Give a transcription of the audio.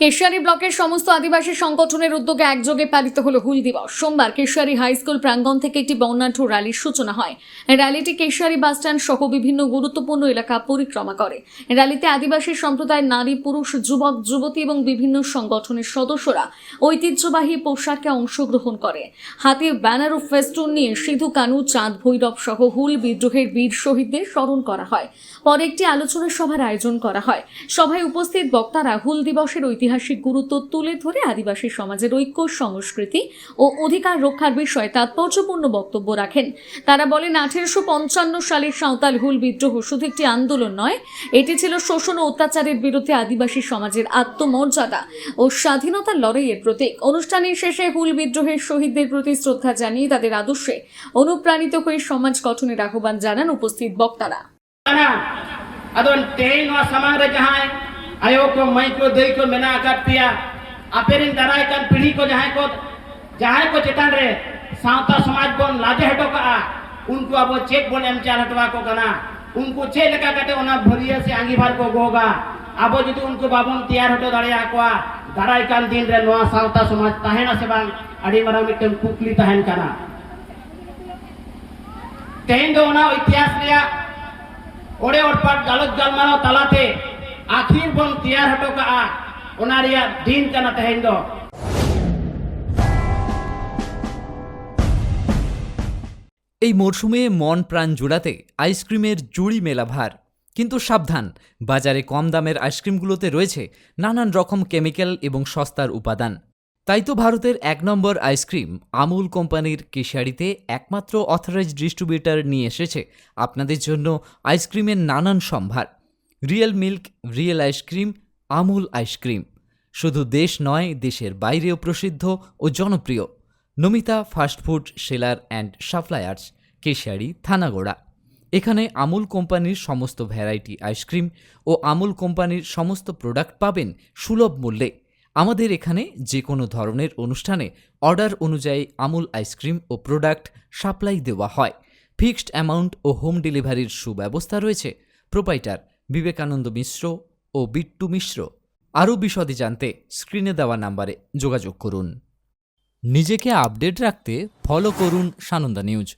কেশিয়ারি ব্লকের সমস্ত আদিবাসী সংগঠনের উদ্যোগে একযোগে পালিত হলো হুল দিবস। সোমবার কেশিয়ারি হাই স্কুল প্রাঙ্গণ থেকে একটি বর্ণাঢ্য র্যালির সূচনা হয়। র্যালিটি কেশিয়ারি বাসস্ট্যান্ড সহ বিভিন্ন গুরুত্বপূর্ণ এলাকা পরিক্রমা করে। র্যালিতে আদিবাসী সম্প্রদায়ের নারী, পুরুষ, যুবক, যুবতী এবং বিভিন্ন সংগঠনের সদস্যরা ঐতিহ্যবাহী পোশাকে অংশগ্রহণ করে। হাতে ব্যানার ও ফেস্টুন নিয়ে সিধু কানু, চাঁদ ভৈরব সহ হুল বিদ্রোহের বীর শহীদদের স্মরণ করা হয়। পরে একটি আলোচনা সভার আয়োজন করা হয়। সভায় উপস্থিত বক্তারা হুল দিবসের ঐতিহাসিক গুরুত্ব তুলে ধরে আদিবাসী সমাজের ঐক্য, সংস্কৃতি ও অধিকার রক্ষার বিষয়ে তাৎপর্যপূর্ণ বক্তব্য রাখেন। তারা বলেন, 1855 সালের সাঁওতাল হুল বিদ্রোহ শুধু একটি আন্দোলন নয়, এটি ছিল শোষণ ও অত্যাচারের বিরুদ্ধে আদিবাসী সমাজের আত্মমর্যাদা ও স্বাধীনতার লড়াইয়ের প্রতীক। অনুষ্ঠানের শেষে হুল বিদ্রোহের শহীদদের প্রতি শ্রদ্ধা জানিয়ে তাদের আদর্শে অনুপ্রাণিত হয়ে সমাজ গঠনের আহ্বান জানান উপস্থিত বক্তারা। आयो को मई को दई को मेना आकाट पिया अपेरिन दाराय कान पीढ़ी को जहां को चेतन रे सावता समाज बन लाजे हटो का उनको अब चेक बन एम चार हटवा को कना उनको चे लेका काटे ओना भरिया से आंगीभार को गोगा अब जदि उनको बाबन तैयार हटो दाड़िया कोआ दाराय कान दिन रे नवा सावता समाज ताहेना से बांग अड़ी मारा मिटन कुकली ताहेन कना तेन दो ओना इतिहास रिया ओड़े ओड़पाट गालत गालमानो तालाते आखिर बन तैयार हटो का ओनारिया दिन कना तहेन दो। এই মরশুমে মন প্রাণ জোড়াতে আইসক্রিমের জুড়ি মেলা ভার। কিন্তু সাবধান, বাজারে কম দামের আইসক্রিমগুলোতে রয়েছে নানান রকম কেমিক্যাল এবং সস্তার উপাদান। তাই তো ভারতের 1 নম্বর আইসক্রিম আমুল কোম্পানির কেশিয়ারিতে একমাত্র অথরাইজড ডিস্ট্রিবিউটর নিয়ে এসেছে আপনাদের জন্য আইসক্রিমের নানান সম্ভার। Real milk, real ice cream, Amul ice cream শুধু দেশ নয়, দেশের বাইরেও প্রসিদ্ধ ও জনপ্রিয়। Namita fast food seller and suppliers, Keshiary, Thanagora. এখানে আমুল কোম্পানির সমস্ত ভ্যারাইটি আইসক্রিম ও আমুল কোম্পানির সমস্ত প্রোডাক্ট পাবেন সুলভ মূল্যে। আমাদের এখানে যে কোনো ধরনের অনুষ্ঠানে অর্ডার অনুযায়ী আমুল আইসক্রিম ও প্রোডাক্ট সাপ্লাই দেওয়া হয়। ফিক্সড অ্যামাউন্ট ও হোম ডেলিভারির সুব্যবস্থা রয়েছে। প্রোপাইটার বিবেকানন্দ মিশ্র ও বিট্টু মিশ্র। আরও বিশদে জানতে স্ক্রিনে দেওয়া নাম্বারে যোগাযোগ করুন। নিজেকে আপডেট রাখতে ফলো করুন সানন্দা নিউজ।